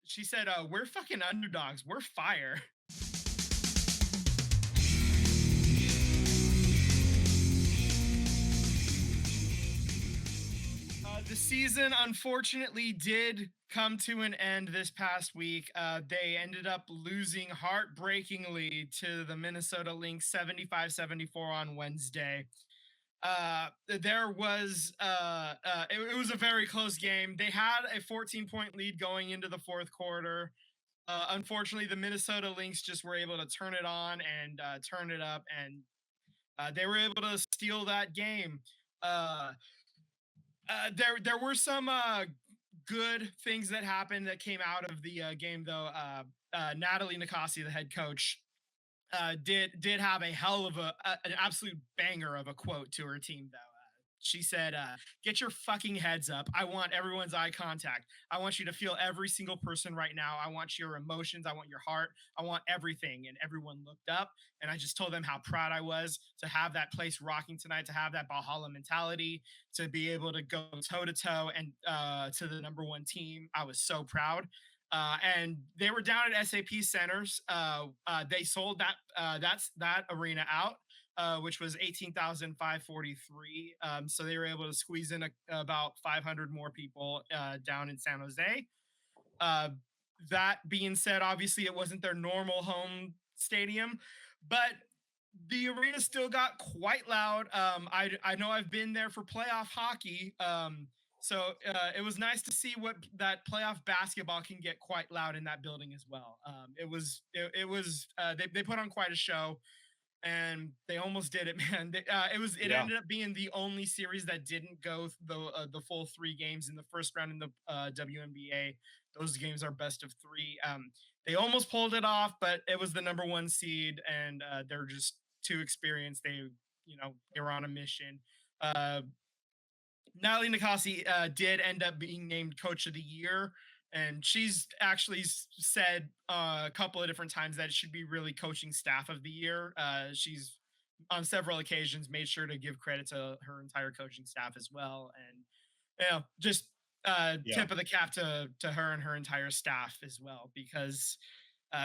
She said, "We're fucking underdogs. We're fire." The season unfortunately did come to an end this past week. They ended up losing heartbreakingly to the Minnesota Lynx 75-74 on Wednesday. There was it was a very close game. They had a 14-point lead going into the fourth quarter. Unfortunately, the Minnesota Lynx just were able to turn it on and turn it up, and they were able to steal that game. Uh, there were some good things that happened that came out of the game, though. Natalie Nakase, the head coach, did have a hell of an absolute banger of a quote to her team, though. She said, "Get your fucking heads up. I want everyone's eye contact. I want you to feel every single person right now. I want your emotions. I want your heart. I want everything." And everyone looked up, and I just told them how proud I was to have that place rocking tonight, to have that Ballhalla mentality, to be able to go toe to toe and to the number one team. I was so proud. And they were down at SAP Centers. They sold that arena out, which was 18,543. So they were able to squeeze in about 500 more people down in San Jose. Uh, that being said, obviously it wasn't their normal home stadium, but the arena still got quite loud. I know I've been there for playoff hockey. So it was nice to see what that playoff basketball can get quite loud in that building as well. They put on quite a show, and they almost did it, man. It Yeah. ended up being the only series that didn't go the full 3 games in the first round in the WNBA. Those games are best of 3. They almost pulled it off, but it was the number 1 seed, and they're just too experienced. They were on a mission. Uh, Natalie Nakase did end up being named Coach of the Year, and she's actually said a couple of different times that it should be really Coaching Staff of the Year. She's on several occasions made sure to give credit to her entire coaching staff as well, and just Yeah. tip of the cap to her and her entire staff as well, because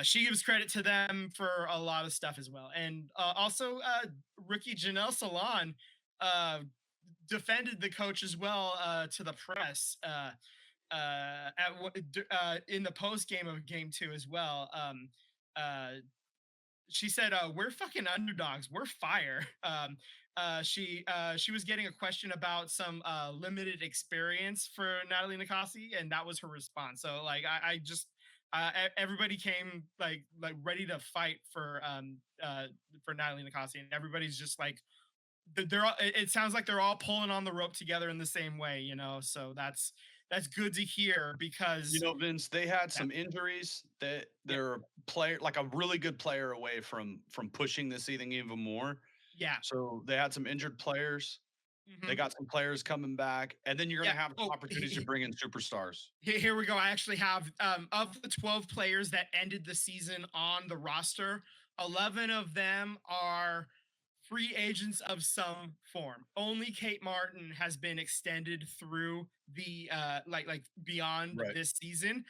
she gives credit to them for a lot of stuff as well. And also, rookie Janelle Salaün uh, defended the coach as well to the press in the post game of game 2 as well. Uh, she said, "We're fucking underdogs. We're fire." She was getting a question about some limited experience for Natalie Nakase, and that was her response. So like, I just everybody came like ready to fight for Natalie Nakase, and everybody's just like they're all, it sounds like they're all pulling on the rope together in the same way. So that's good to hear, because Vince, they had yeah, some injuries that yeah, they're a player, like a really good player away from pushing this even more. yeah. So they had some injured players. They Mhm. got some players coming back, and then you're Yeah. gonna have Oh, opportunities to bring in superstars. here we go. I actually have of the 12 players that ended the season on the roster, 11 of them are free agents of some form. Only Kate Martin has been extended through the like beyond Right. this season.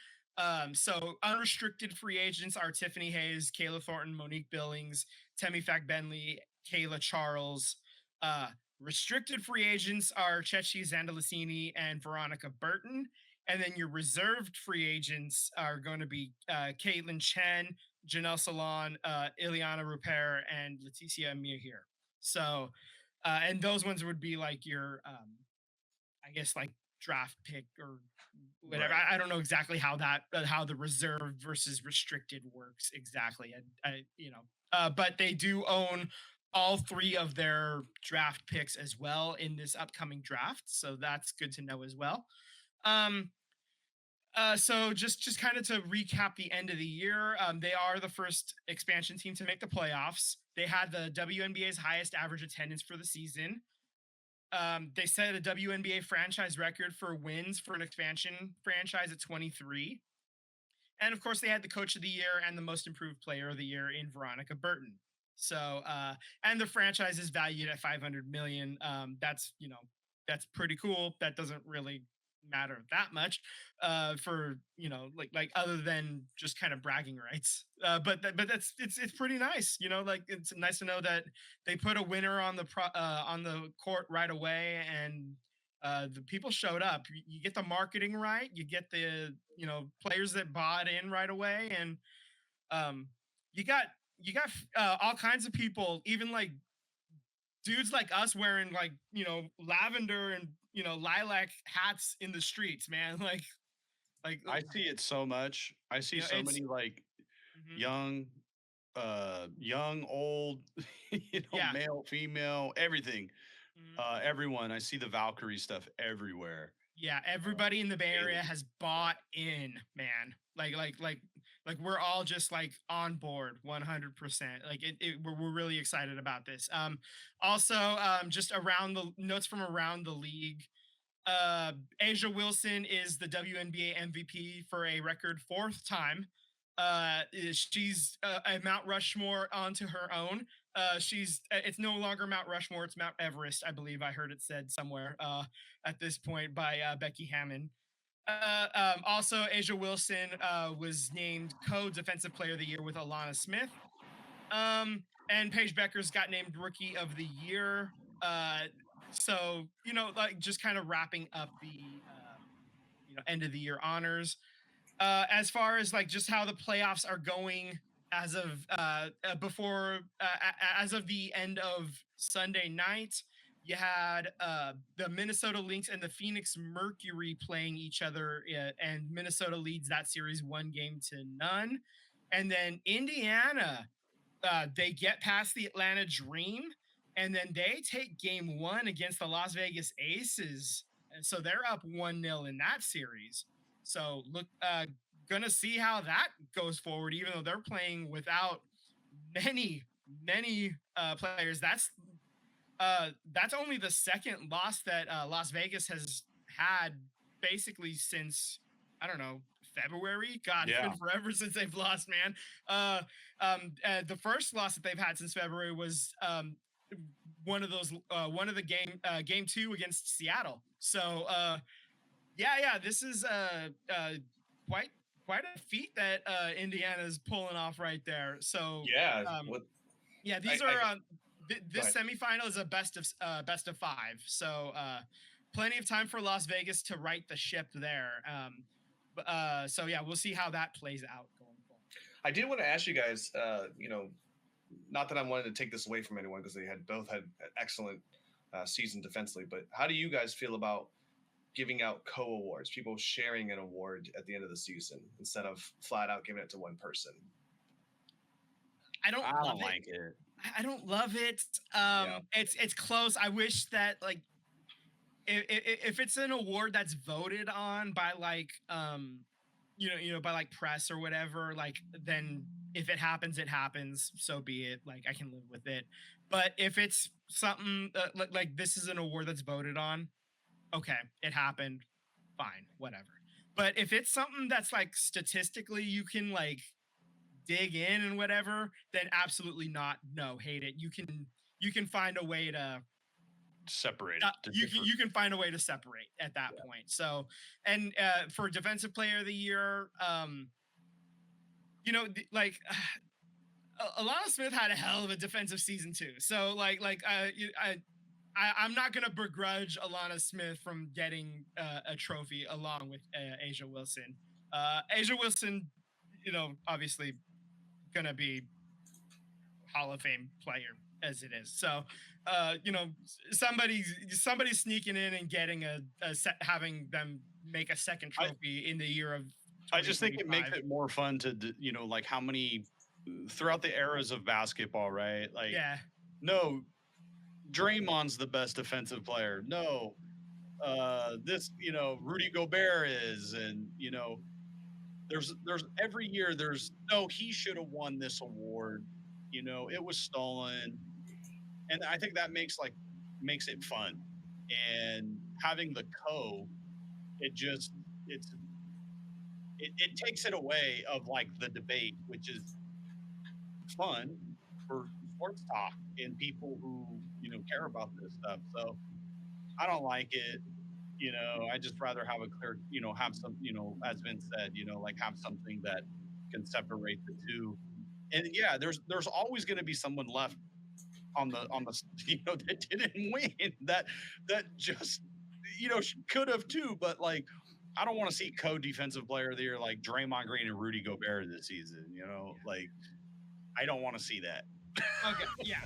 So unrestricted free agents are Tiffany Hayes, Kayla Thornton, Monique Billings, Temi Bentley, Kayla Charles. Uh, Restricted free agents are Chechi Zandalasini and Veronica Burton. And then your reserved free agents are going to be Caitlin Chen, Janelle Salaün, Ileana Rupert, and Leticia Mihir. So, and those ones would be like your, I guess, like draft pick or whatever. Right. I don't know exactly how the reserve versus restricted works exactly. But they do own all 3 of their draft picks as well in this upcoming draft, so that's good to know as well. Um, so just kind of to recap the end of the year, they are the first expansion team to make the playoffs. They had the WNBA's highest average attendance for the season. They set a WNBA franchise record for wins for an expansion franchise at 23. And of course, they had the coach of the year and the most improved player of the year in Veronica Burton. So, and the franchise is valued at 500 million. That's pretty cool. That doesn't really matter that much for like other than just kind of bragging rights. But that's it's pretty nice, like it's nice to know that they put a winner on on the court right away, and the people showed up. You get the marketing right, you get the players that bought in right away, and um, you got all kinds of people, even like dudes like us wearing like lavender and lilac hats in the streets, man. Like I see it so much. I see so it's many like mhm. young, young, old, Yeah. male, female, everything. Mhm. Everyone. I see the Valkyrie stuff everywhere. Yeah, everybody in the Bay Area Daily. has bought in, man. Like we're all just like on board 100%. Like we're really excited about this. Also, just around the notes from around the league. Asia Wilson is the WNBA MVP for a record fourth time. She's a Mount Rushmore onto her own. It's no longer Mount Rushmore, it's Mount Everest, I believe I heard it said somewhere at this point by Becky Hammond. Also, Asia Wilson was named co-defensive player of the year with Alana Smith. And Paige Becker's got named Rookie of the Year. So like just kind of wrapping up the end of the year honors. As far as like just how the playoffs are going as of as of the end of Sunday night, you had the Minnesota Lynx and the Phoenix Mercury playing each other, and Minnesota leads that series 1-0. And then Indiana, they get past the Atlanta Dream, and then they take game one against the Las Vegas Aces. And so they're up 1-0 in that series. So gonna see how that goes forward, even though they're playing without many players. That's only the second loss that Las Vegas has had basically since, I don't know, February. God, it's been Yeah. forever since they've lost, man. The first loss that they've had since February was one of the game two against Seattle. So yeah, this is quite quite a feat that Indiana's pulling off right there. So Yeah. um, yeah, I, these I, are go this ahead. semifinal is a best of five. So plenty of time for Las Vegas to right the ship there. So yeah, we'll see how that plays out going forward. I did want to ask you guys, not that I wanted to take this away from anyone because they both had excellent season defensively, but how do you guys feel about giving out co-awards, people sharing an award at the end of the season instead of flat out giving it to one person? I don't I love don't it. like it. I don't love it. Yeah. It's close. I wish that like if it's an award that's voted on by like by like press or whatever, like then if it happens, it happens. So be it. Like I can live with it. But if it's something like this is an award that's voted on, okay, it happened, fine, whatever. But if it's something that's like statistically you can like dig in and whatever, then absolutely not. No, hate it. You can find a way to Separate it. you can find a way to separate at that point. So, and for defensive player of the year, like Alana Smith had a hell of a defensive season too. So I'm not gonna begrudge Alana Smith from getting a trophy along with Asia Wilson. Asia Wilson, obviously gonna be Hall of Fame player as it is. So, somebody's sneaking in and getting a set, having them make a second trophy in the year of. I just think it makes it more fun to, like how many throughout the eras of basketball, right? Like, Yeah. no, Draymond's the best defensive player. No, Rudy Gobert is, and there's every year no, he should have won this award. It was stolen, and I think that makes it fun, and having the it takes it away of like the debate, which is fun for sports talk and people who care about this stuff. So I don't like it. You know, I just rather have a clear, you know, have some, you know, as Vince said, you know, like have something that can separate the two. And yeah, there's always going to be someone left on the you know, that didn't win, that just, you know, could have too. But like, I don't want to see co-defensive player of the year like Draymond Green and Rudy Gobert this season. You know, like I don't want to see that. Okay, yeah.